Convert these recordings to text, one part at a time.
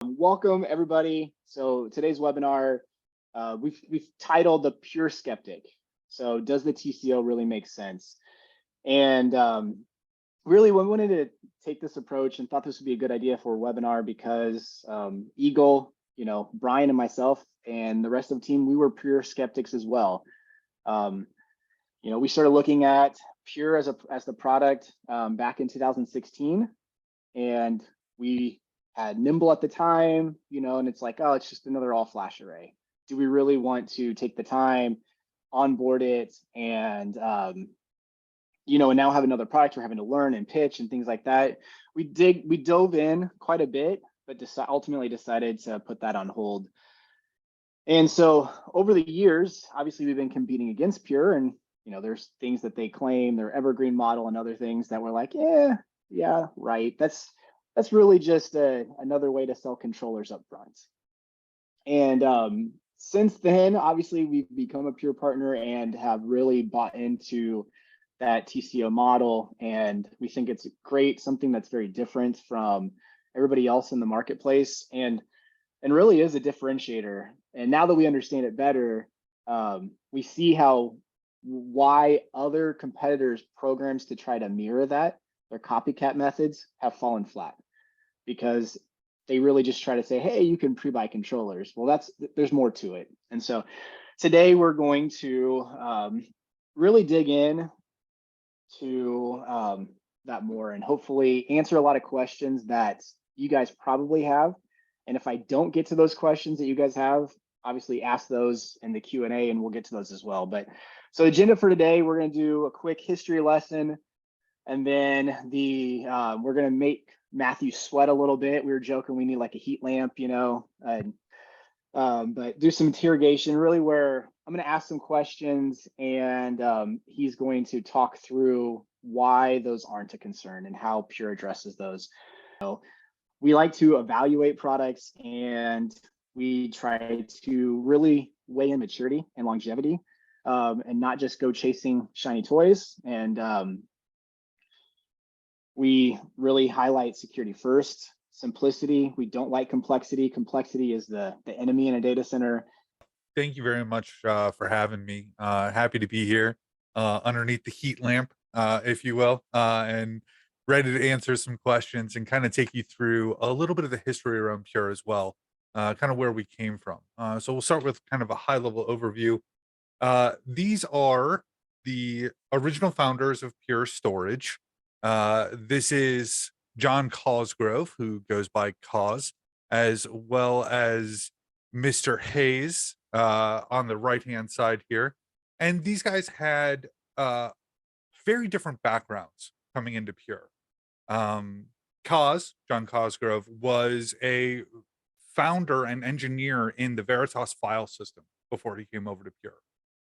Welcome everybody. So today's webinar, we've titled the Pure Skeptic. So does the TCO really make sense? And really, we wanted to take this approach and thought this would be a good idea for a webinar because Eagle, Brian and myself and the rest of the team, we were pure skeptics as well. We started looking at Pure as the product back in 2016, and we had Nimble at the time, and it's like, oh, it's just another all flash array. Do we really want to take the time, onboard it, and and now have another product we're having to learn and pitch and things like that? We dove in quite a bit, but ultimately decided to put that on hold. And so over the years, obviously we've been competing against Pure, and there's things that they claim, their evergreen model and other things that we're like, yeah, right. That's really just another way to sell controllers up front. And since then, obviously, we've become a Pure partner and have really bought into that TCO model. And we think it's great, something that's very different from everybody else in the marketplace, and really is a differentiator. And now that we understand it better, we see why other competitors' programs to try to mirror that, their copycat methods, have fallen flat, because they really just try to say, hey, you can pre-buy controllers. Well, there's more to it. And so today we're going to really dig in to that more and hopefully answer a lot of questions that you guys probably have. And if I don't get to those questions that you guys have, obviously ask those in the Q&A and we'll get to those as well. But so agenda for today, we're going to do a quick history lesson, and then we're going to make Matthew sweat a little bit. We were joking we need like a heat lamp, but do some interrogation, really, where I'm going to ask some questions, and he's going to talk through why those aren't a concern and how Pure addresses those. We like to evaluate products, and we try to really weigh in maturity and longevity, and not just go chasing shiny toys. And we really highlight security first, simplicity. We don't like complexity. Complexity is the enemy in a data center. Thank you very much for having me. Happy to be here underneath the heat lamp, if you will, and ready to answer some questions and kind of take you through a little bit of the history around Pure as well, kind of where we came from. So we'll start with kind of a high level overview. These are the original founders of Pure Storage. This is John Cosgrove, who goes by Cos, as well as Mr. Hayes on the right-hand side here. And these guys had very different backgrounds coming into Pure. John Cosgrove, was a founder and engineer in the Veritas file system before he came over to Pure.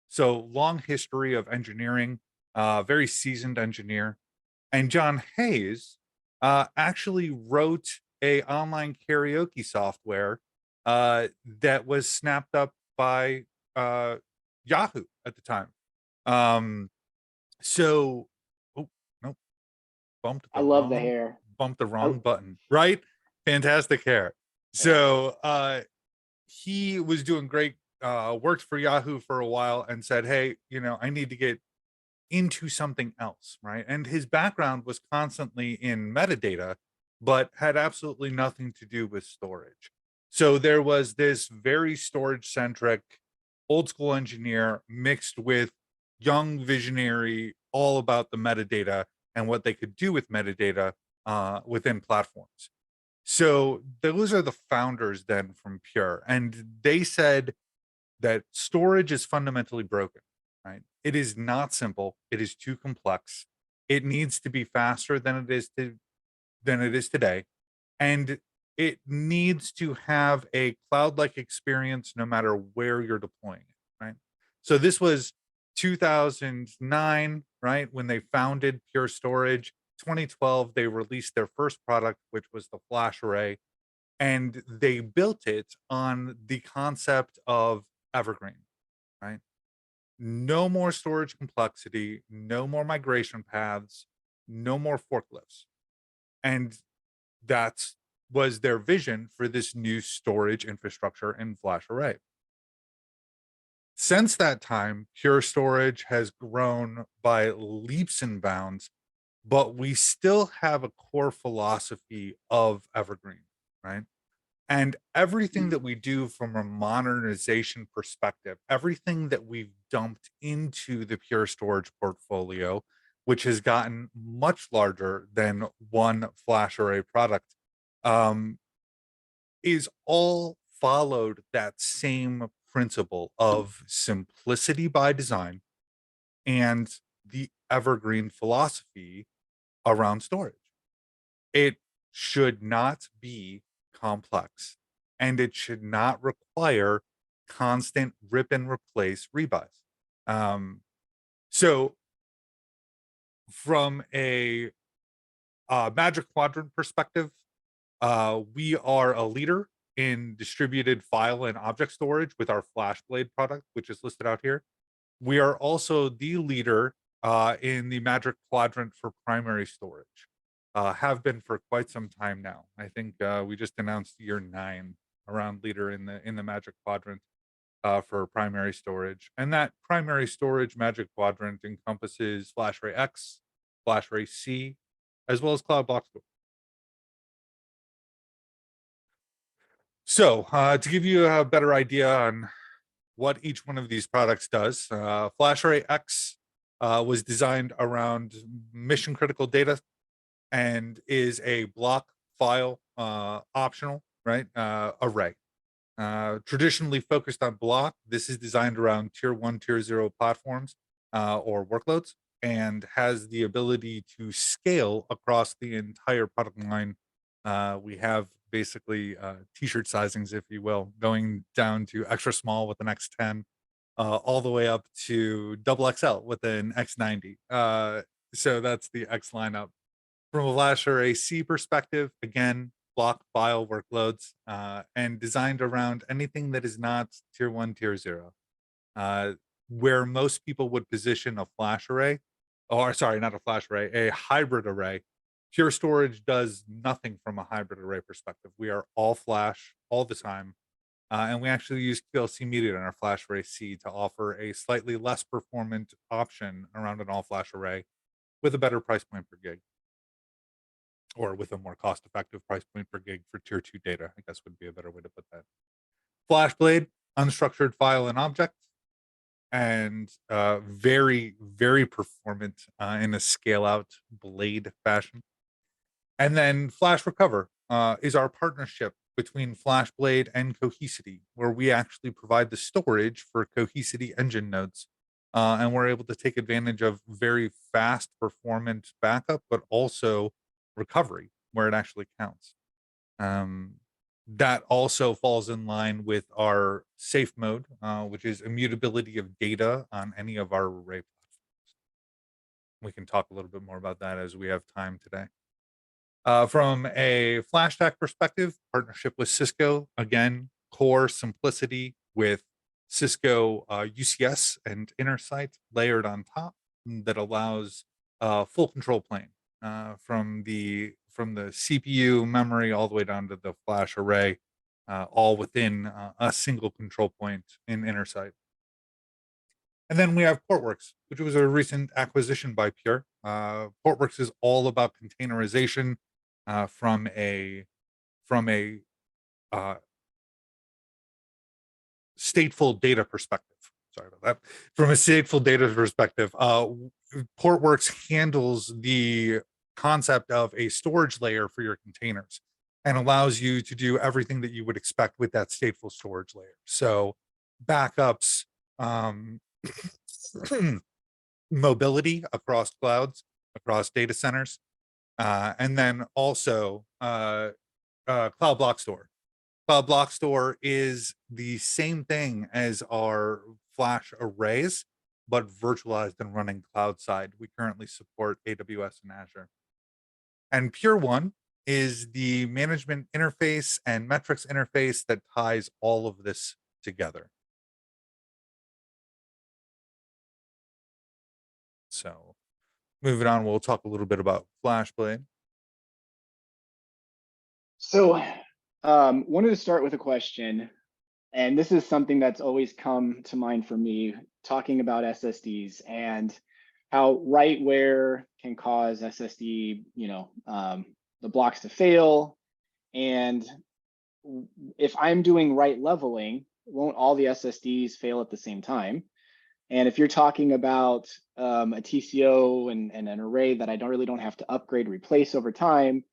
So long history of engineering, very seasoned engineer. And John Hayes actually wrote a online karaoke software that was snapped up by Yahoo at the time. So, oh no, I love the hair. Bumped the wrong button, right? Fantastic hair. So he was doing great, worked for Yahoo for a while and said, hey, I need to get into something else, right? And his background was constantly in metadata, but had absolutely nothing to do with storage. So there was this very storage centric old school engineer mixed with young visionary, all about the metadata and what they could do with metadata within platforms. So those are the founders then from Pure, and they said that storage is fundamentally broken, right? It is not simple. It is too complex. It needs to be faster than it is today, and it needs to have a cloud-like experience no matter where you're deploying it, right? So this was 2009, right, when they founded Pure Storage. 2012, they released their first product, which was the flash array, and they built it on the concept of evergreen, right? No more storage complexity, no more migration paths, no more forklifts. And that's was their vision for this new storage infrastructure and flash array. Since that time, Pure Storage has grown by leaps and bounds, but we still have a core philosophy of Evergreen, right? And everything that we do from a modernization perspective, everything that we've dumped into the Pure Storage portfolio, which has gotten much larger than one flash array product, um, is all followed that same principle of simplicity by design and the evergreen philosophy around storage. It should not be complex, and it should not require constant rip and replace rebuys. Um, so from a Magic Quadrant perspective, we are a leader in distributed file and object storage with our FlashBlade product, which is listed out here. We are also the leader in the Magic Quadrant for primary storage. Have been for quite some time now. I think we just announced year 9 around leader in the Magic Quadrant for primary storage, and that primary storage Magic Quadrant encompasses FlashArray X, FlashArray C, as well as Cloud Block Store. So to give you a better idea on what each one of these products does, FlashArray X was designed around mission critical data and is a block file optional, right? Array. Traditionally focused on block, this is designed around tier 1, tier 0 platforms or workloads, and has the ability to scale across the entire product line. We have basically t-shirt sizings, if you will, going down to extra small with an X10, all the way up to double XL with an X90. So that's the X lineup. From a FlashArray C perspective, again, block file workloads and designed around anything that is not tier 1, tier 0. Where most people would position a flash array, or sorry, not a flash array, a hybrid array, Pure Storage does nothing from a hybrid array perspective. We are all flash all the time. And we actually use QLC media in our flash array C to offer a slightly less performant option around an all flash array with a better price point per gig, or with a more cost effective price point per gig for tier 2 data, I guess would be a better way to put that. FlashBlade, unstructured file and object, and very, very performant in a scale out blade fashion. And then Flash Recover is our partnership between FlashBlade and Cohesity, where we actually provide the storage for Cohesity engine nodes. And we're able to take advantage of very fast performant backup, but also recovery where it actually counts. That also falls in line with our safe mode, which is immutability of data on any of our array platforms. We can talk a little bit more about that as we have time today. From a FlashStack perspective, partnership with Cisco, again, core simplicity with Cisco UCS and Intersight layered on top that allows full control plane from the CPU memory all the way down to the flash array, all within a single control point in Intersight. And then we have Portworx, which was a recent acquisition by Pure. Portworx is all about containerization from a uh, stateful data perspective. Sorry about that. From a stateful data perspective, Portworx handles the concept of a storage layer for your containers and allows you to do everything that you would expect with that stateful storage layer. So backups, mobility across clouds, across data centers, and then also Cloud Block Store. Cloud Block Store is the same thing as our flash arrays, but virtualized and running cloud side. We currently support AWS and Azure. And Pure One is the management interface and metrics interface that ties all of this together. So moving on, we'll talk a little bit about FlashBlade. So, wanted to start with a question, and this is something that's always come to mind for me talking about SSDs and how write wear can cause SSD, the blocks to fail. And if I'm doing write leveling, won't all the SSDs fail at the same time? And if you're talking about a TCO and an array that I don't have to upgrade, replace over time,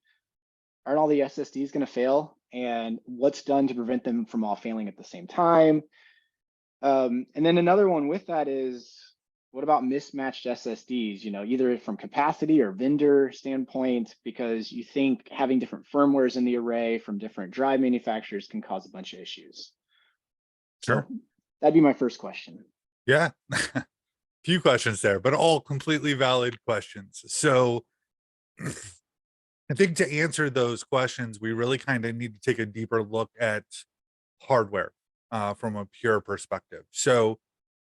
aren't all the SSDs going to fail? And what's done to prevent them from all failing at the same time? And then another one with that is, what about mismatched SSDs, either from capacity or vendor standpoint, because you think having different firmwares in the array from different drive manufacturers can cause a bunch of issues. Sure. So that'd be my first question. Yeah. Few questions there, but all completely valid questions. So I think to answer those questions, we really kind of need to take a deeper look at hardware from a Pure perspective. So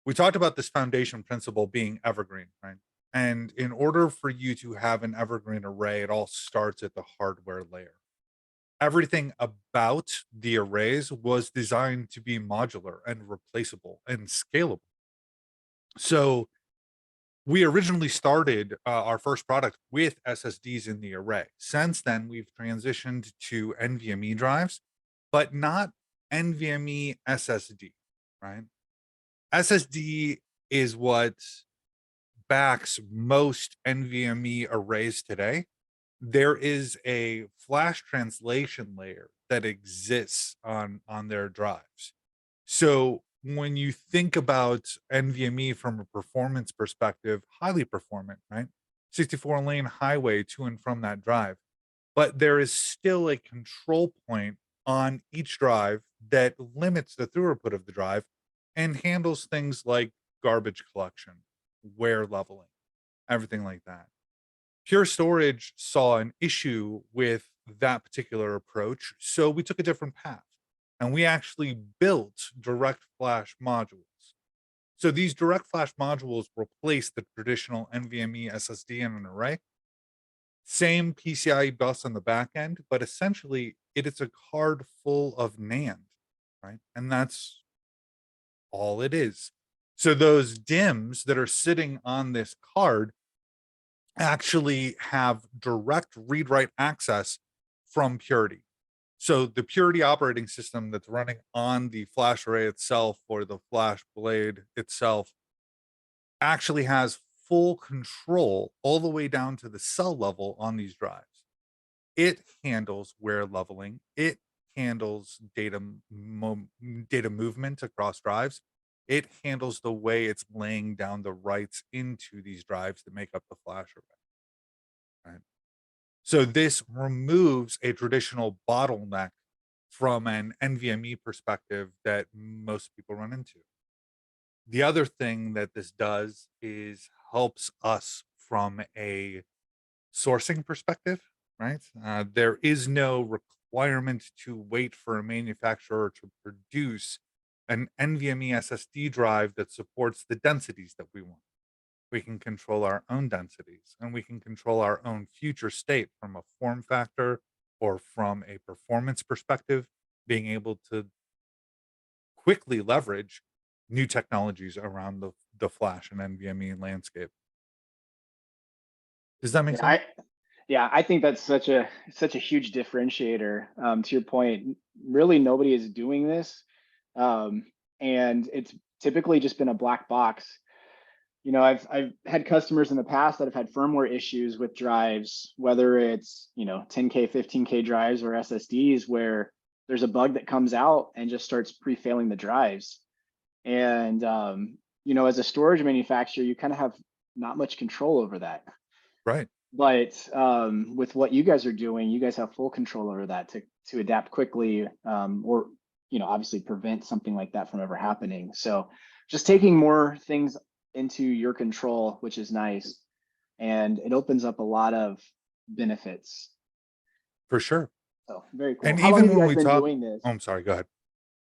we talked about this foundation principle being evergreen, right? And in order for you to have an evergreen array, it all starts at the hardware layer. Everything about the arrays was designed to be modular and replaceable and scalable. So we originally started our first product with SSDs in the array. Since then, we've transitioned to NVMe drives, but not NVMe SSD, right? SSD is what backs most NVMe arrays today. There is a flash translation layer that exists on their drives. So when you think about NVMe from a performance perspective, highly performant, right? 64 lane highway to and from that drive. But there is still a control point on each drive that limits the throughput of the drive and handles things like garbage collection, wear leveling, everything like that. Pure Storage saw an issue with that particular approach, so we took a different path and we actually built direct flash modules. So these direct flash modules replace the traditional NVMe SSD in an array. Same PCIe bus on the back end, but essentially it is a card full of NAND, right? And that's all it is. So those DIMMs that are sitting on this card actually have direct read write access from Purity. So the Purity operating system that's running on the flash array itself or the flash blade itself actually has full control all the way down to the cell level on these drives. It handles wear leveling. It handles data movement across drives. It handles the way it's laying down the writes into these drives that make up the flash array. Right. So this removes a traditional bottleneck from an NVMe perspective that most people run into. The other thing that this does is helps us from a sourcing perspective, right? There is no requirement to wait for a manufacturer to produce an NVMe SSD drive that supports the densities that we want. We can control our own densities and we can control our own future state from a form factor or from a performance perspective, being able to quickly leverage new technologies around the flash and NVMe landscape. Does that make sense? I think that's such a huge differentiator. To your point, really nobody is doing this, and it's typically just been a black box. I've had customers in the past that have had firmware issues with drives, whether it's 10K, 15K drives or SSDs, where there's a bug that comes out and just starts pre-failing the drives. And as a storage manufacturer, you kind of have not much control over that. Right. But with what you guys are doing, you guys have full control over that to adapt quickly, or obviously prevent something like that from ever happening. So just taking more things into your control, which is nice, and it opens up a lot of benefits. For sure. So very cool. And How long even have you when guys we been talk, doing this? oh, I'm sorry, go ahead.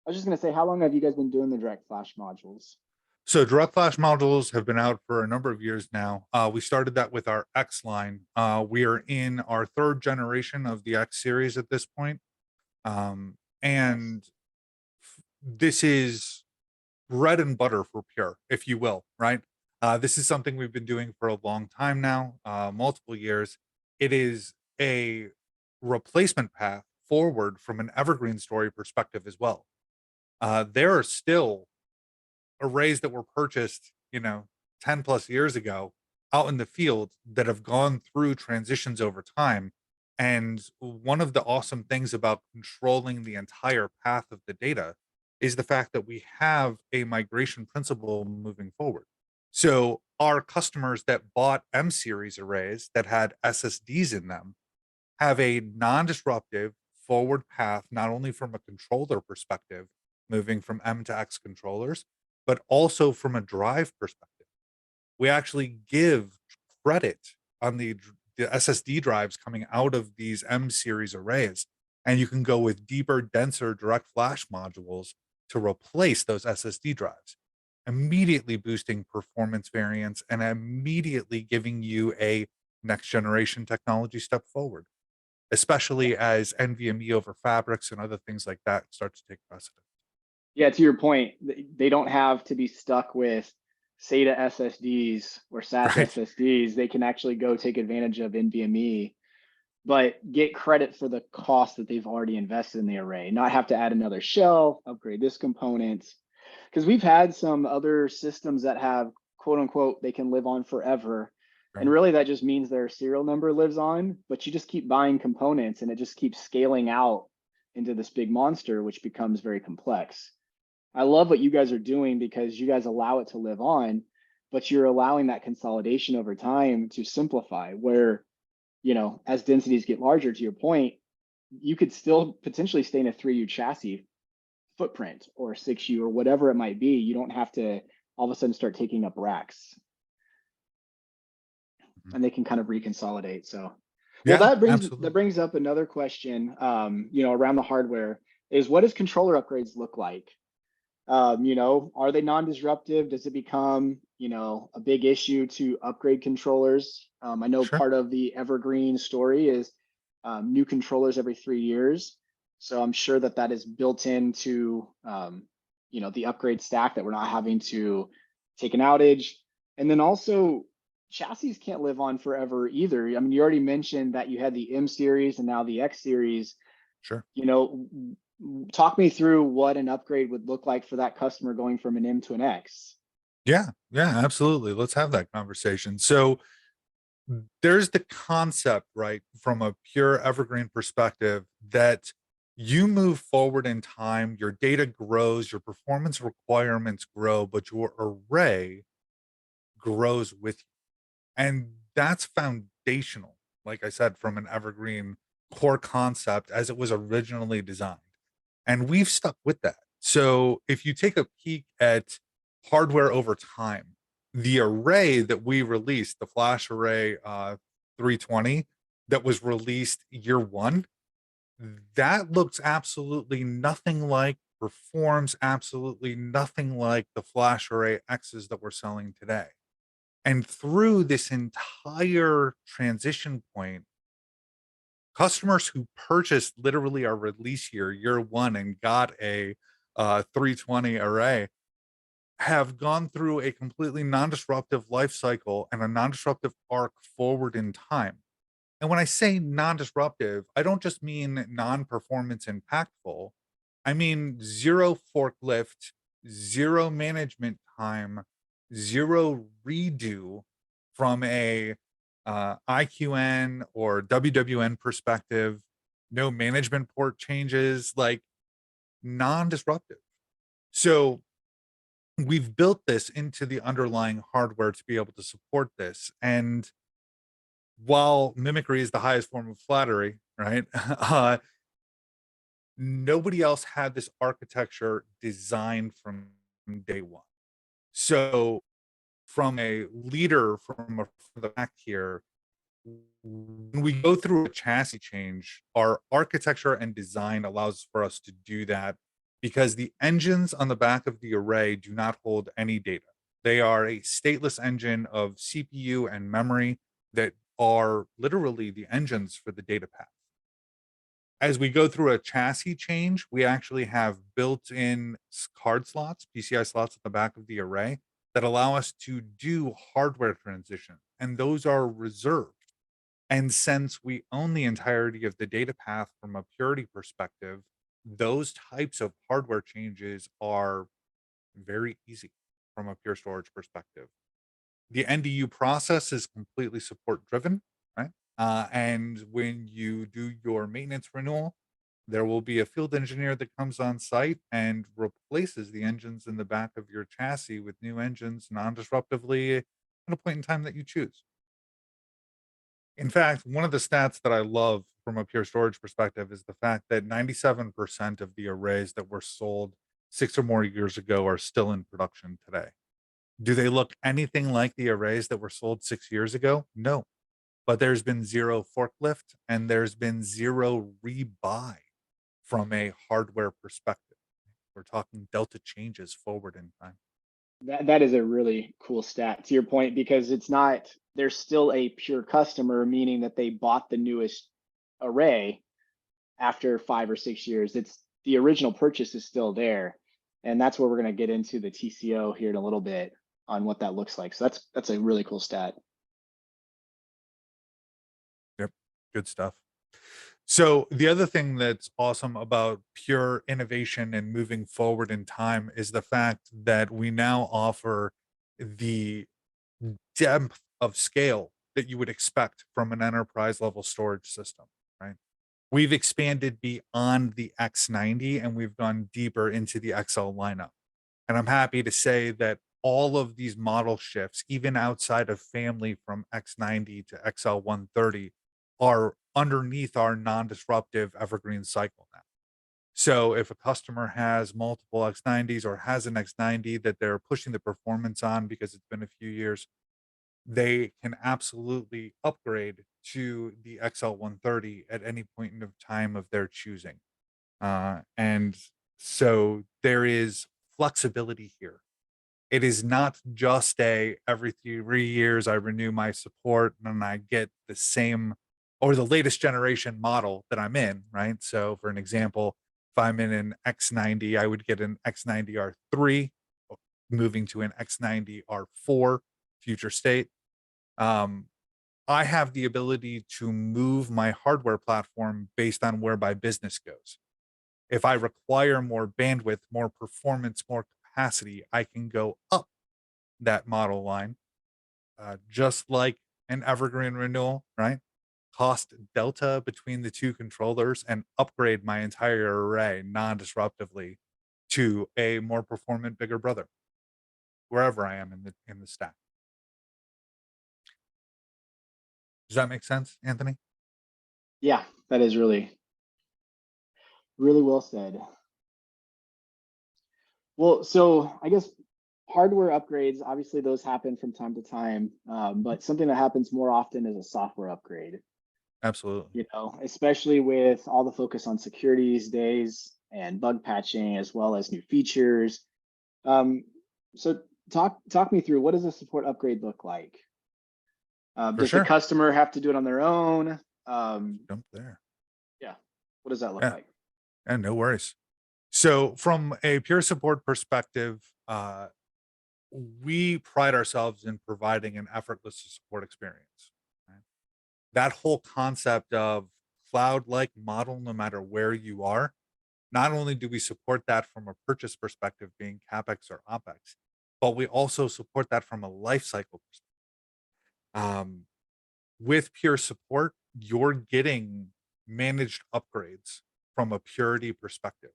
I was just gonna say, how long have you guys been doing the direct flash modules? So direct flash modules have been out for a number of years now. We started that with our X line. We are in our third generation of the X series at this point. And this is bread and butter for Pure, if you will, right? This is something we've been doing for a long time now, multiple years. It is a replacement path forward from an evergreen story perspective as well. There are still arrays that were purchased, 10 plus years ago out in the field that have gone through transitions over time. And one of the awesome things about controlling the entire path of the data is the fact that we have a migration principle moving forward. So our customers that bought M series arrays that had SSDs in them have a non-disruptive forward path, not only from a controller perspective, moving from M to X controllers, but also from a drive perspective. We actually give credit on the SSD drives coming out of these M series arrays, and you can go with deeper, denser direct flash modules to replace those SSD drives, immediately boosting performance variance and immediately giving you a next generation technology step forward, especially as NVMe over fabrics and other things like that start to take precedent. Yeah, to your point, they don't have to be stuck with SATA SSDs or SAS Right. SSDs. They can actually go take advantage of NVMe, but get credit for the cost that they've already invested in the array, not have to add another shell, upgrade this component. Because we've had some other systems that have quote unquote, they can live on forever. And Right. really that just means their serial number lives on, but you just keep buying components and it just keeps scaling out into this big monster, which becomes very complex. I love what you guys are doing because you guys allow it to live on, but you're allowing that consolidation over time to simplify where, as densities get larger, to your point, you could still potentially stay in a 3U chassis footprint or 6U or whatever it might be. You don't have to all of a sudden start taking up racks, Mhm. and they can kind of reconsolidate. So, well, Yeah, that absolutely. brings up another question, around the hardware is what does controller upgrades look like? Are they non-disruptive? Does it become, a big issue to upgrade controllers? I know Sure. part of the Evergreen story is new controllers every 3 years. So I'm sure that that is built into, the upgrade stack that we're not having to take an outage. And then also chassis can't live on forever either. I mean, you already mentioned that you had the M series and now the X series. Sure. you know, Talk me through what an upgrade would look like for that customer going from an M to an X. Yeah, yeah, absolutely. Let's have that conversation. So there's the concept, right, from a pure evergreen perspective that you move forward in time, your data grows, your performance requirements grow, but your array grows with you. And that's foundational, like I said, from an evergreen core concept as it was originally designed. And we've stuck with that. So if you take a peek at hardware over time, the array that we released, the flash array 320 that was released year one, that looks absolutely nothing like, performs absolutely nothing like the flash array X's that we're selling today. And through this entire transition point, customers who purchased literally our release year one, and got a 320 array have gone through a completely non-disruptive life cycle and a non-disruptive arc forward in time. And when I say non-disruptive, I don't just mean non-performance impactful. I mean zero forklift, zero management time, zero redo from a IQN or WWN perspective, no management port changes, like non-disruptive. So we've built this into the underlying hardware to be able to support this. And while mimicry is the highest form of flattery, right? Nobody else had this architecture designed from day one. So, from a leader from the back here, when we go through a chassis change, our architecture and design allows for us to do that because the engines on the back of the array do not hold any data. They are a stateless engine of CPU and memory that are literally the engines for the data path. As we go through a chassis change, we actually have built-in card slots, PCI slots at the back of the array that allow us to do hardware transition, and those are reserved. And since we own the entirety of the data path from a purity perspective, those types of hardware changes are very easy from a pure storage perspective. The NDU process is completely support driven, right? And when you do your maintenance renewal, there will be a field engineer that comes on site and replaces the engines in the back of your chassis with new engines non-disruptively at a point in time that you choose. In fact, one of the stats that I love from a pure storage perspective is the fact that 97% of the arrays that were sold 6 or more years ago are still in production today. Do they look anything like the arrays that were sold 6 years ago? No. But there's been zero forklift and there's been zero rebuy from a hardware perspective. We're talking delta changes forward in time. That is a really cool stat to your point, because it's not, they're still a pure customer, meaning that they bought the newest array after 5 or 6 years. It's the original purchase is still there. And that's where we're going to get into the TCO here in a little bit on what that looks like. So that's a really cool stat. Yep. Good stuff. So the other thing that's awesome about pure innovation and moving forward in time is the fact that we now offer the depth of scale that you would expect from an enterprise level storage system, right? We've expanded beyond the X90 and we've gone deeper into the XL lineup. And I'm happy to say that all of these model shifts, even outside of family from X90 to XL130, are underneath our non-disruptive evergreen cycle now. So if a customer has multiple X90s or has an X90 that they're pushing the performance on because it's been a few years, they can absolutely upgrade to the XL130 at any point in time of their choosing. And so there is flexibility here. It is not just a every 3 years I renew my support and I get the same or the latest generation model that I'm in, right? So for an example, if I'm in an X90, I would get an X90R3, moving to an X90R4 future state. Um, I have the ability to move my hardware platform based on where my business goes. If I require more bandwidth, more performance, more capacity, I can go up that model line, just like an evergreen renewal, right? Cost delta between the two controllers and upgrade my entire array non-disruptively to a more performant bigger brother, wherever I am in the stack. Does that make sense, Anthony? Yeah, that is really, really well said. Well, so I guess hardware upgrades, obviously those happen from time to time, but something that happens more often is a software upgrade, Absolutely. especially with all the focus on security these days and bug patching as well as new features. Um, so talk me through, what does a support upgrade look like? For Does the sure. customer have to do it on their own? Jump there. Yeah, what does that look Yeah. like? And no worries. So from a pure support perspective, we pride ourselves in providing an effortless support experience. Right? That whole concept of cloud-like model, no matter where you are, not only do we support that from a purchase perspective, being CapEx or OpEx, but we also support that from a life cycle perspective. Um, with pure support, you're getting managed upgrades from a purity perspective.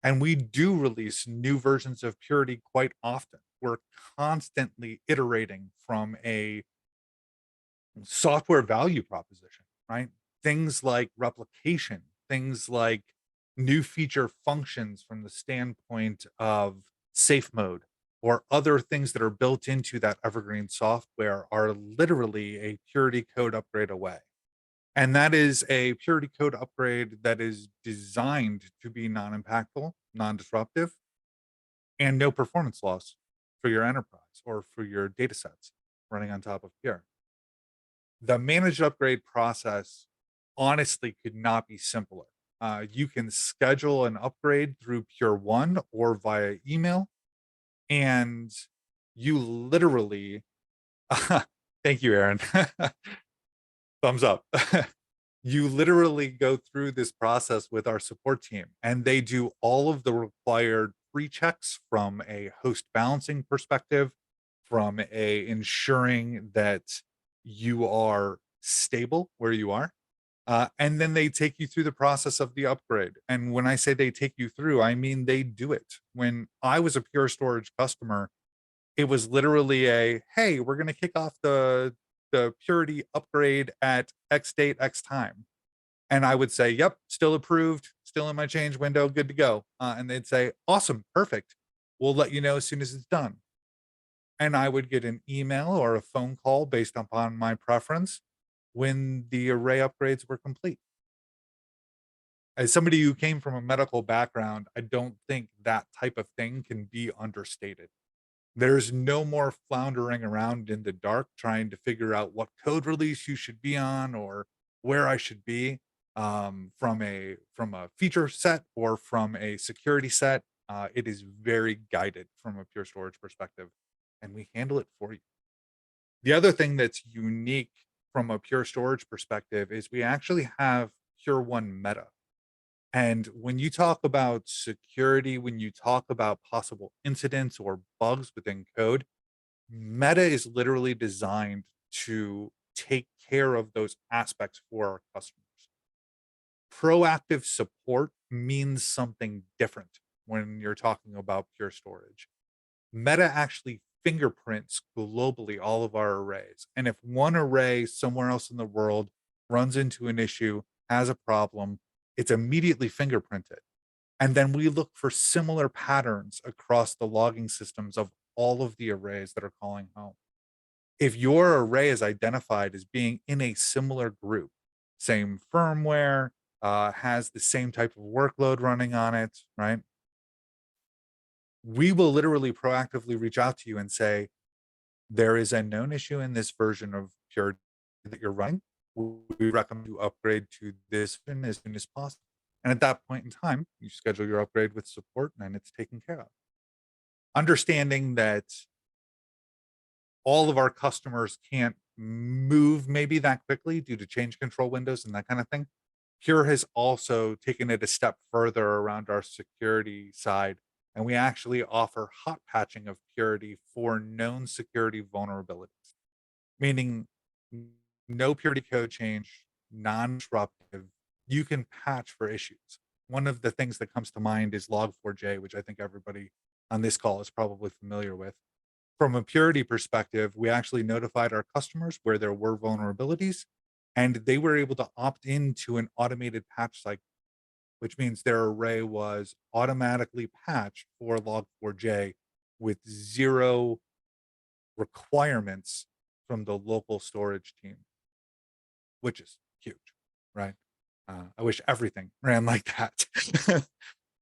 And we do release new versions of Purity quite often. We're constantly iterating from a software value proposition, right? Things like replication, things like new feature functions from the standpoint of safe mode, or other things that are built into that evergreen software are literally a Purity code upgrade away. And that is a purity code upgrade that is designed to be non-impactful, non-disruptive, and no performance loss for your enterprise. or for your data sets running on top of Pure. The managed upgrade process honestly could not be simpler. You can schedule an upgrade through Pure One or via email, and you literally, thank you, Aaron. Thumbs up. You literally go through this process with our support team, and they do all of the required pre-checks from a host balancing perspective, from a ensuring that you are stable where you are. And then they take you through the process of the upgrade. And when I say they take you through, I mean they do it. When I was a Pure Storage customer, it was literally a, hey, we're going to kick off the Purity upgrade at X date, X time. And I would say, yep, still approved, still in my change window, good to go. And they'd say, awesome, perfect. We'll let you know as soon as it's done. And I would get an email or a phone call based upon my preference when the array upgrades were complete. As somebody who came from a medical background, I don't think that type of thing can be understated. There's no more floundering around in the dark trying to figure out what code release you should be on or where I should be, from a feature set or from a security set. It is very guided from a Pure Storage perspective, and we handle it for you. The other thing that's unique from a Pure Storage perspective is we actually have Pure One Meta. And when you talk about security, when you talk about possible incidents or bugs within code, Meta is literally designed to take care of those aspects for our customers. Proactive support means something different when you're talking about Pure Storage. Meta actually fingerprints globally all of our arrays. And if one array somewhere else in the world runs into an issue, has a problem, it's immediately fingerprinted. And then we look for similar patterns across the logging systems of all of the arrays that are calling home. If your array is identified as being in a similar group, same firmware, has the same type of workload running on it, right? We will literally proactively reach out to you and say, there is a known issue in this version of Pure that you're running. We recommend you upgrade to this version as soon as possible. And at that point in time, you schedule your upgrade with support and it's taken care of. Understanding that all of our customers can't move maybe that quickly due to change control windows and that kind of thing. Pure has also taken it a step further around our security side, and we actually offer hot patching of Purity for known security vulnerabilities, meaning no Purity code change, non-disruptive. You can patch for issues. One of the things that comes to mind is Log4j, which I think everybody on this call is probably familiar with. From a Purity perspective, we actually notified our customers where there were vulnerabilities, and they were able to opt into an automated patch cycle, which means their array was automatically patched for Log4j with zero requirements from the local storage team, which is huge, right? I wish everything ran like that.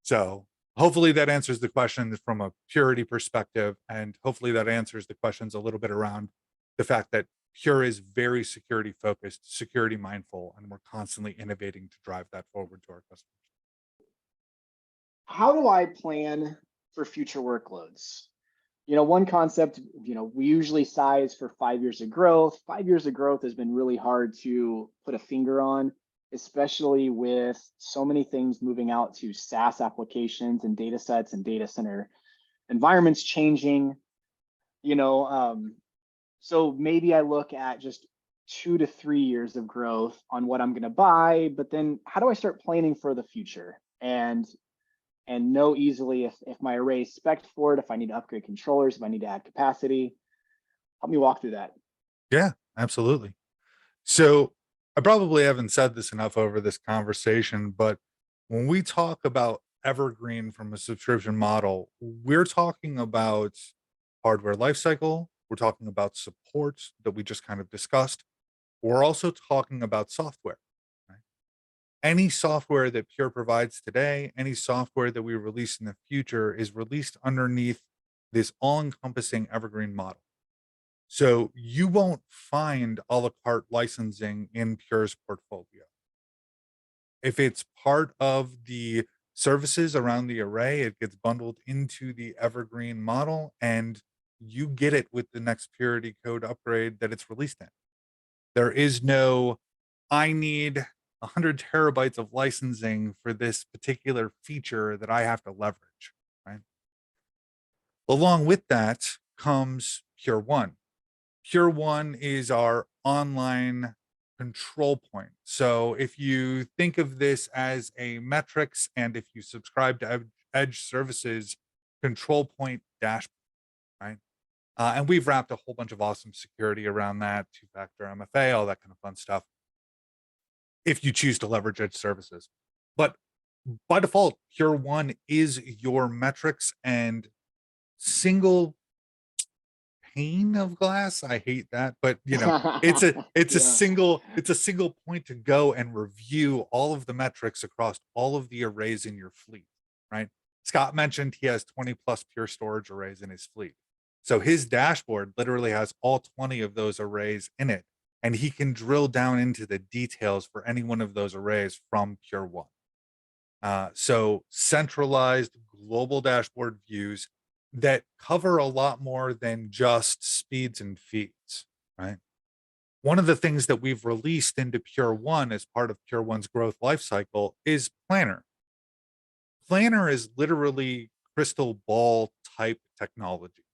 So hopefully that answers the question from a Purity perspective, and hopefully that answers the questions a little bit around the fact that Pure is very security focused, security mindful, and we're constantly innovating to drive that forward to our customers. How do I plan for future workloads? One concept, we usually size for 5 years of growth. 5 years of growth has been really hard to put a finger on, especially with so many things moving out to SaaS applications and data sets and data center environments changing. So maybe I look at just 2 to 3 years of growth on what I'm going to buy, but then how do I start planning for the future and know easily if my array is spec'd for it, if I need to upgrade controllers, if I need to add capacity? Help me walk through that. Yeah, absolutely. So I probably haven't said this enough over this conversation, but when we talk about Evergreen from a subscription model, we're talking about hardware lifecycle. We're talking about support that we just kind of discussed. We're also talking about software. Right? Any software that Pure provides today, any software that we release in the future is released underneath this all-encompassing evergreen model. So you won't find a la carte licensing in Pure's portfolio. If it's part of the services around the array, it gets bundled into the evergreen model, and you get it with the next purity code upgrade that it's released in. There is no, I need 100 terabytes of licensing for this particular feature that I have to leverage, right? Along with that comes Pure One. Pure One is our online control point. So if you think of this as a metrics, and if you subscribe to Edge Services control point dashboard, right? And we've wrapped a whole bunch of awesome security around that, two-factor MFA, all that kind of fun stuff, if you choose to leverage Edge Services. But by default, Pure One is your metrics and single pane of glass. I hate that, but it's a Yeah. single point to go and review all of the metrics across all of the arrays in your fleet, right? Scott mentioned he has 20 plus Pure storage arrays in his fleet. So his dashboard literally has all 20 of those arrays in it, and he can drill down into the details for any one of those arrays from Pure One. So centralized global dashboard views that cover a lot more than just speeds and feeds, right? One of the things that we've released into Pure One as part of Pure One's growth lifecycle is Planner. Planner is literally crystal ball type technology.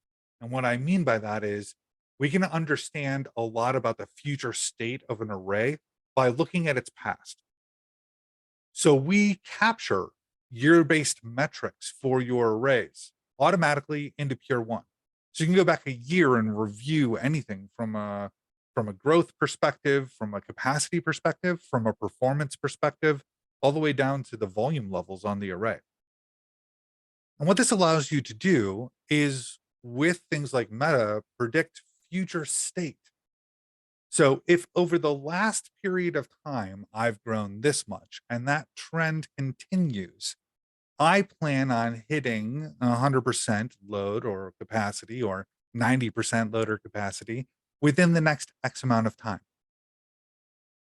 And what I mean by that is we can understand a lot about the future state of an array by looking at its past. So we capture year-based metrics for your arrays automatically into Pure One. So you can go back a year and review anything from a growth perspective, from a capacity perspective, from a performance perspective, all the way down to the volume levels on the array. And what this allows you to do is, with things like Meta, predict future state. So if over the last period of time I've grown this much and that trend continues, I plan on hitting 100% load or capacity, or 90% load or capacity within the next X amount of time.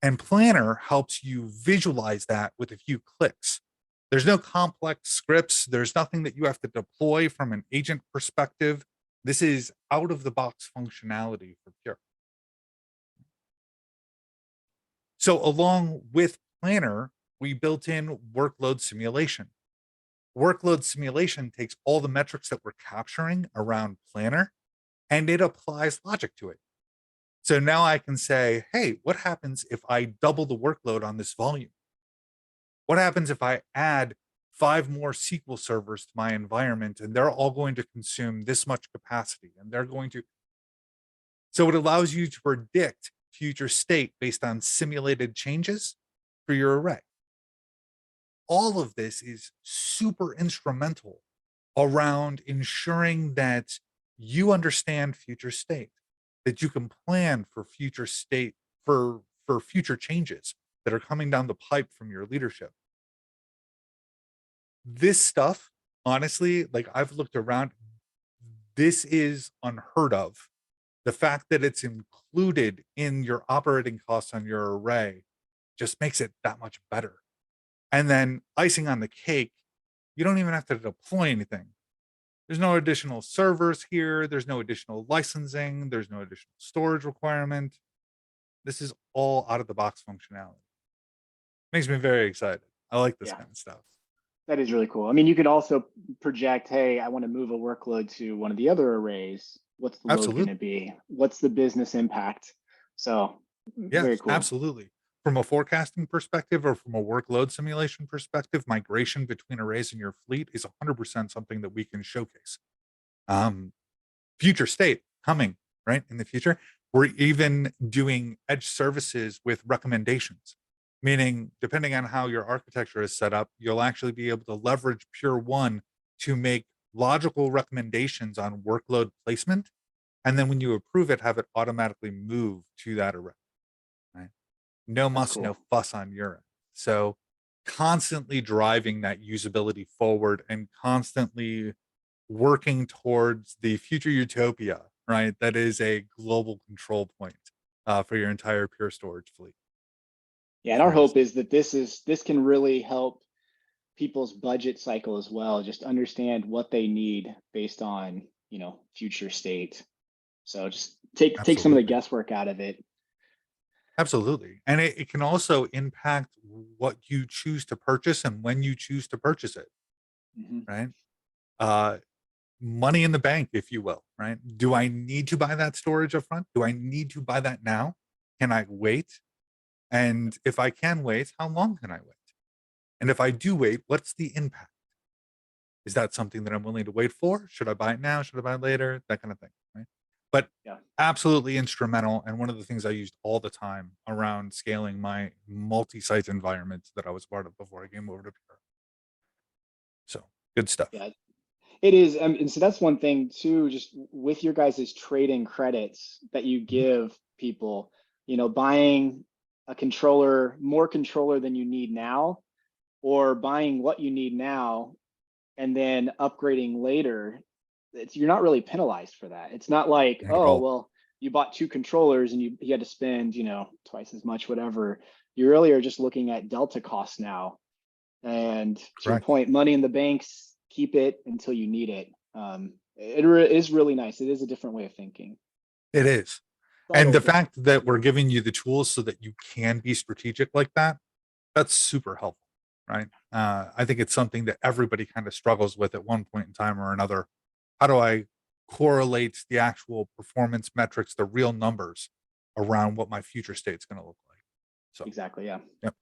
And Planner helps you visualize that with a few clicks. There's no complex scripts. There's nothing that you have to deploy from an agent perspective. This is out of the box functionality for Pure. So along with Planner, we built in workload simulation. Workload simulation takes all the metrics that we're capturing around Planner and it applies logic to it. So now I can say, hey, what happens if I double the workload on this volume? What happens if I add 5 more SQL servers to my environment and they're all going to consume this much capacity and they're going to. So it allows you to predict future state based on simulated changes for your array. All of this is super instrumental around ensuring that you understand future state, that you can plan for future state, for future changes that are coming down the pipe from your leadership. This stuff, honestly, like I've looked around, this is unheard of. The fact that it's included in your operating costs on your array just makes it that much better. And then icing on the cake, you don't even have to deploy anything. There's no additional servers here. There's no additional licensing. There's no additional storage requirement. This is all out of the box functionality. Makes me very excited. I like this Yeah. kind of stuff. That is really cool. I mean, you could also project, hey, I want to move a workload to one of the other arrays. What's the load going to be? What's the business impact? So Yes, very cool. absolutely. From a forecasting perspective or from a workload simulation perspective, migration between arrays in your fleet is 100% something that we can showcase. Future state coming, right? In the future, we're even doing edge services with recommendations, meaning depending on how your architecture is set up, you'll actually be able to leverage Pure One to make logical recommendations on workload placement. And then when you approve it, have it automatically move to that array, right? No muss, no fuss on your end. So constantly driving that usability forward and constantly working towards the future utopia, right? That is a global control point for your entire Pure Storage fleet. Yeah, and our So hope is that this can really help people's budget cycle as well. Just understand what they need based on, you know, future state. So just take some of the absolutely. guesswork out of it. Absolutely. And it can also impact what you choose to purchase and when you choose to purchase it, Mhm. right? Uh, Money in the bank, if you will, right? Do I need to buy that storage up front? Do I need to buy that now? Can I wait? And if I can wait, how long can I wait? And if I do wait, what's the impact? Is that something that I'm willing to wait for? Should I buy it now? Should I buy it later? That kind of thing, right? But Yeah. absolutely instrumental. And one of the things I used all the time around scaling my multi-site environment that I was part of before I came over to Pure. So good stuff. Yeah. It is, and so that's one thing too, just with your guys' trade-in credits that you Mhm. give people, you know, buying a controller, more controller than you need now, or buying what you need now and then upgrading later. You're not really penalized for that. It's not like, Not at oh, all. well, you bought two controllers and you had to spend, you know, twice as much, whatever. You really are just looking at delta costs now. And to your Correct. point, money in the banks, keep it until you need it. Is really nice. It is a different way of thinking. It is. Thought And the over. fact that we're giving you the tools so that you can be strategic like that, that's super helpful, right? I think it's something that everybody kind of struggles with at one point in time or another. How do I correlate the actual performance metrics, the real numbers around what my future state's going to look like? So, Exactly. Yeah. yep,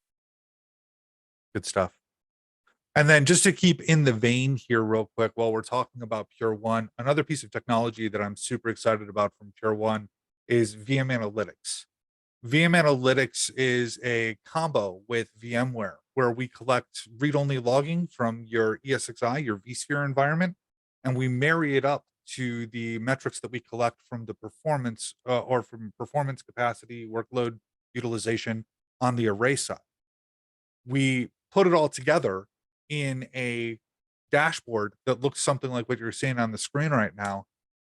good stuff. And then just to keep in the vein here, real quick, while we're talking about Pure One, another piece of technology that I'm super excited about from Pure One is VM Analytics. VM Analytics is a combo with VMware where we collect read-only logging from your ESXi, your vSphere environment, and we marry it up to the metrics that we collect from the performance or from performance capacity, workload utilization on the array side. We put it all together in a dashboard that looks something like what you're seeing on the screen right now,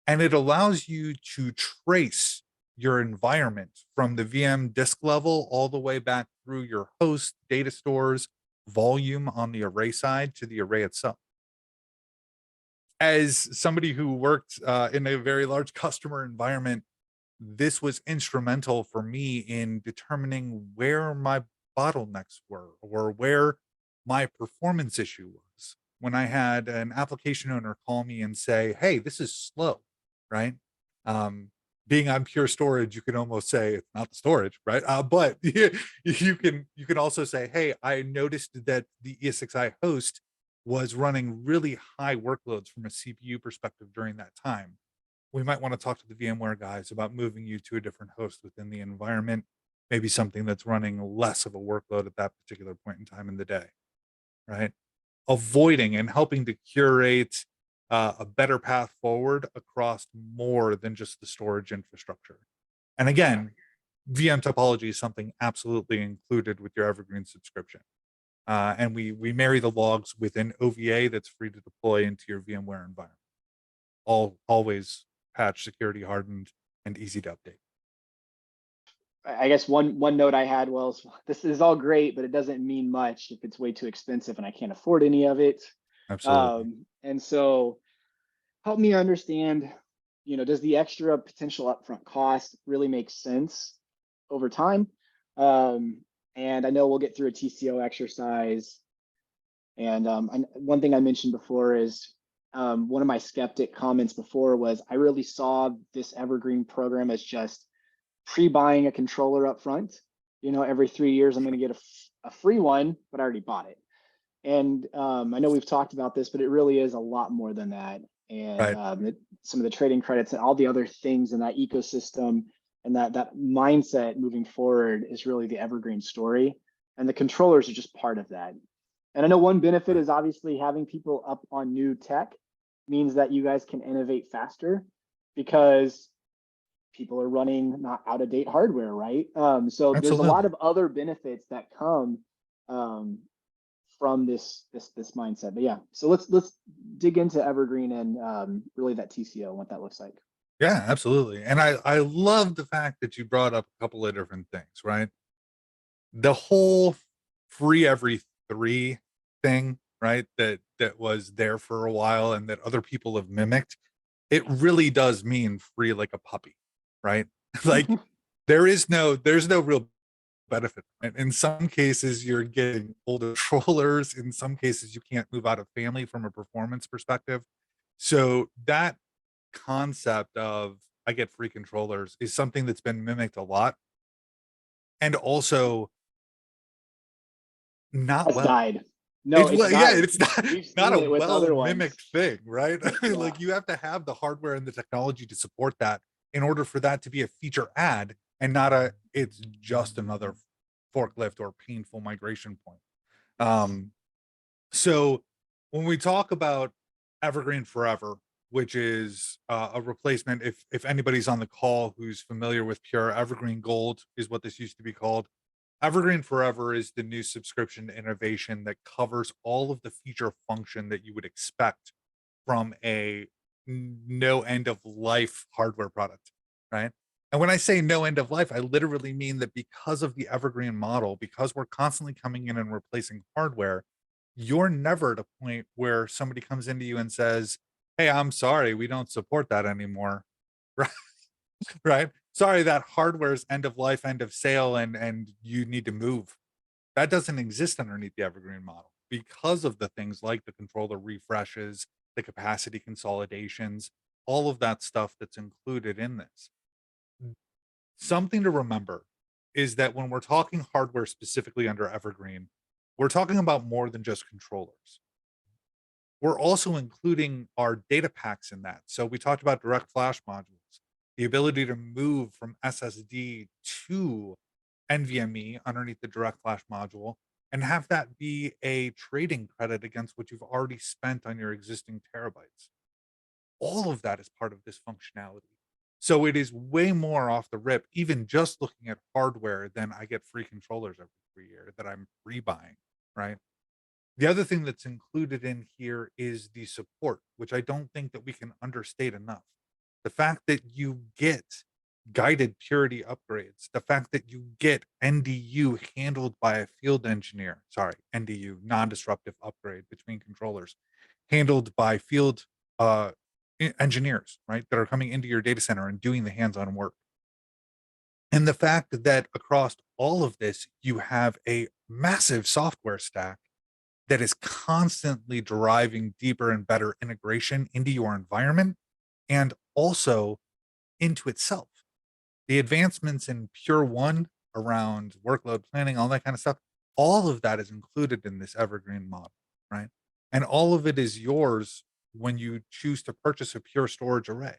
and it allows you to trace your environment from the VM disk level all the way back through your host, data stores, volume on the array side to the array itself. As somebody who worked in a very large customer environment, this was instrumental for me in determining where my bottlenecks were or where my performance issue was. When I had an application owner call me and say, "Hey, this is slow," right? Um, Being on Pure Storage, you can almost say it's not the storage, right? But you can also say, "Hey, I noticed that the ESXi host was running really high workloads from a CPU perspective during that time. We might want to talk to the VMware guys about moving you to a different host within the environment, maybe something that's running less of a workload at that particular point in time in the day, right? Avoiding and helping to curate a better path forward across more than just the storage infrastructure. And Yeah. again, VM topology is something absolutely included with your Evergreen subscription. And we marry the logs with an OVA that's free to deploy into your VMware environment. Always patch, security hardened, and easy to update. I guess one note I had was this is all great, but it doesn't mean much if it's way too expensive and I can't afford any of it. Absolutely. And so help me understand, you know, does the extra potential upfront cost really make sense over time? And I know we'll get through a TCO exercise. And one thing I mentioned before is one of my skeptic comments before was I really saw this Evergreen program as just pre-buying a controller up front. You know, every 3 years I'm going to get a free one, but I already bought it. And I know we've talked about this, but it really is a lot more than that. And Right. some of the trading credits and all the other things in that ecosystem and that mindset moving forward is really the Evergreen story. And the controllers are just part of that. And I know one benefit Right. is obviously having people up on new tech means that you guys can innovate faster because people are running not out of date hardware, right? So there's a lot Absolutely. of other benefits that come um, from this mindset. But yeah, so let's dig into Evergreen and really that TCO and what that looks like. Yeah, absolutely. And I love the fact that you brought up a couple of different things, right? The whole free every 3 thing, right? That was there for a while and that other people have mimicked. It really does mean free like a puppy, right? Like there's no real benefit. And in some cases, you're getting older controllers. In some cases, you can't move out of family from a performance perspective. So that concept of I get free controllers is something that's been mimicked a lot and also not Has well. died. No, It's it's well, yeah, died. it's not We've not seen a it with well other mimicked ones. thing, right? I mean, Yeah. like you have to have the hardware and the technology to support that in order for that to be a feature add and not a it's just another forklift or painful migration point. Um, so when we talk about Evergreen Forever, which is a replacement, if anybody's on the call who's familiar with Pure, Evergreen Gold is what this used to be called. Evergreen Forever is the new subscription innovation that covers all of the feature function that you would expect from a no end of life hardware product, right? And when I say no end of life, I literally mean that because of the Evergreen model, because we're constantly coming in and replacing hardware, you're never at a point where somebody comes into you and says, "Hey, I'm sorry, we don't support that anymore." Right? Right? Sorry, that hardware's end of life, end of sale, and you need to move. That doesn't exist underneath the Evergreen model because of the things like the controller refreshes, the capacity consolidations, all of that stuff that's included in this. Something to remember is that when we're talking hardware specifically under Evergreen, we're talking about more than just controllers. We're also including our data packs in that. So we talked about direct flash modules, the ability to move from SSD to NVMe underneath the direct flash module and have that be a trading credit against what you've already spent on your existing terabytes. All of that is part of this functionality. So it is way more off the rip, even just looking at hardware, than I get free controllers every 3 year that I'm rebuying, right? The other thing that's included in here is the support, which I don't think that we can understate enough. The fact that you get guided purity upgrades, the fact that you get NDU handled by a field engineer, sorry, NDU, non-disruptive upgrade between controllers, handled by field uh, engineers, right, that are coming into your data center and doing the hands-on work. And the fact that across all of this, you have a massive software stack that is constantly driving deeper and better integration into your environment and also into itself. The advancements in Pure One around workload planning, all that kind of stuff, all of that is included in this Evergreen model, right? And all of it is yours when you choose to purchase a Pure storage array.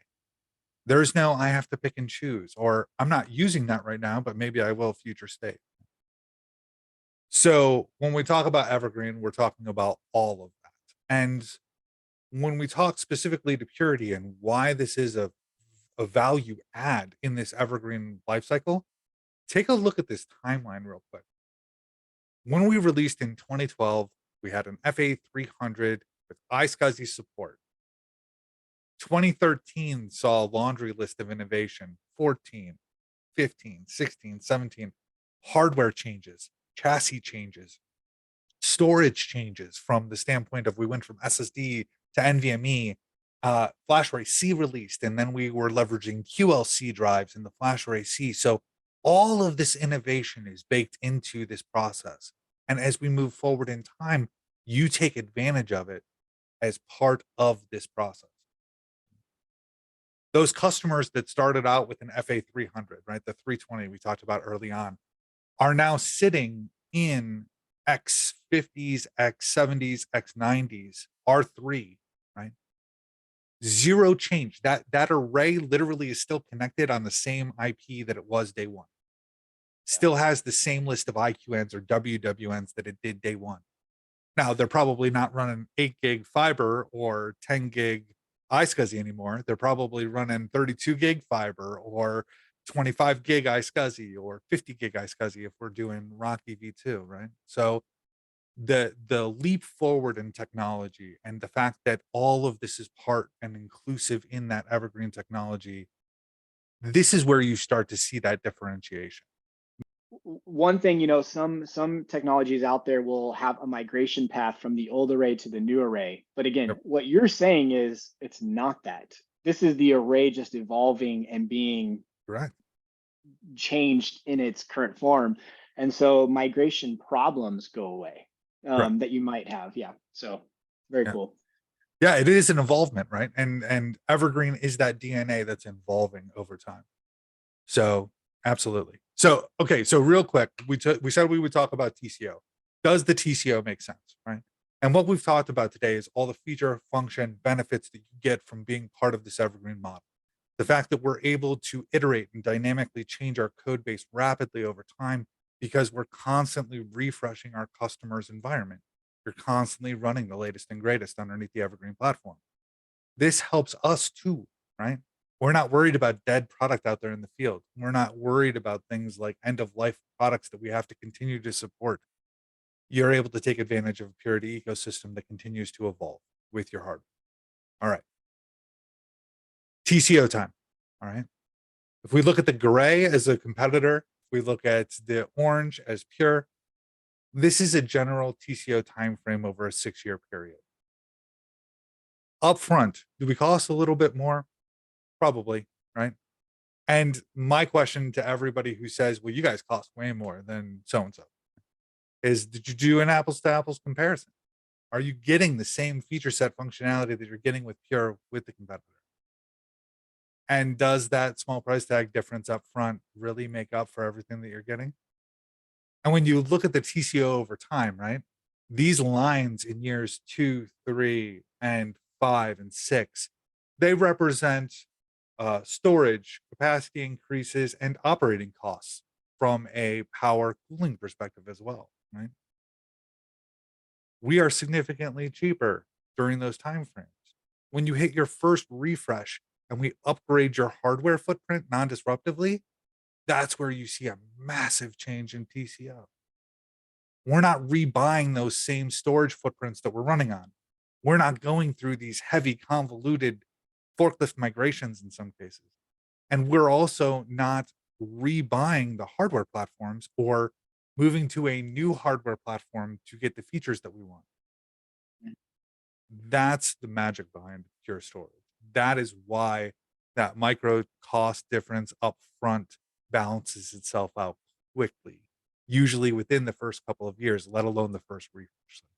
There's no, I have to pick and choose, or I'm not using that right now, but maybe I will future state. So when we talk about Evergreen, we're talking about all of that. And when we talk specifically to Purity and why this is a value add in this Evergreen lifecycle, take a look at this timeline real quick. When we released in 2012, we had an FA300 with iSCSI support. 2013 saw a laundry list of innovation, 14, 15, 16, 17, hardware changes, chassis changes, storage changes from the standpoint of we went from SSD to NVMe. FlashArray C released, and then we were leveraging QLC drives in the FlashArray C. So all of this innovation is baked into this process. And as we move forward in time, you take advantage of it as part of this process. Those customers that started out with an FA300, right, the 320 we talked about early on, are now sitting in X50s, X70s, X90s, R3, right? Zero change. That array literally is still connected on the same IP that it was day one. Still has the same list of IQNs or WWNs that it did day one. Now they're probably not running 8 gig fiber or 10 gig iSCSI anymore. They're probably running 32 gig fiber or 25 gig iSCSI or 50 gig iSCSI if we're doing Rocky V2, right? So the leap forward in technology and the fact that all of this is part and inclusive in that evergreen technology, this is where you start to see that differentiation. One thing, some technologies out there will have a migration path from the old array to the new array. But again, Yep. what you're saying is it's not that. This is the array just evolving and being Correct. changed in its current form. And so migration problems go away Correct. that you might have. Yeah. So very Yeah. cool. Yeah, it is an involvement, right? And evergreen is that DNA that's evolving over time. So absolutely. So okay, so real quick, we said we would talk about TCO. Does the TCO make sense, right? And what we've talked about today is all the feature, function, benefits that you get from being part of this evergreen model. The fact that we're able to iterate and dynamically change our code base rapidly over time because we're constantly refreshing our customers' environment. You're constantly running the latest and greatest underneath the evergreen platform. This helps us too, right? We're not worried about dead product out there in the field. We're not worried about things like end of life products that we have to continue to support. You're able to take advantage of a Purity ecosystem that continues to evolve with your hardware. All right. TCO time. All right. If we look at the gray as a competitor, if we look at the orange as Pure, this is a general TCO timeframe over a 6-year period. Upfront, do we cost a little bit more? Probably, right? And my question to everybody who says, well, you guys cost way more than so and so is, did you do an apples to apples comparison? Are you getting the same feature set functionality that you're getting with Pure with the competitor? And does that small price tag difference up front really make up for everything that you're getting? And when you look at the TCO over time, right? These lines in years 2, 3, and 5 and 6, they represent storage, capacity increases, and operating costs from a power cooling perspective as well, right? We are significantly cheaper during those timeframes. When you hit your first refresh and we upgrade your hardware footprint non-disruptively, that's where you see a massive change in TCO. We're not rebuying those same storage footprints that we're running on. We're not going through these heavy, convoluted forklift migrations in some cases. And we're also not rebuying the hardware platforms or moving to a new hardware platform to get the features that we want. That's the magic behind Pure Storage. That is why that micro cost difference up front balances itself out quickly, usually within the first couple of years, let alone the first refresh cycle.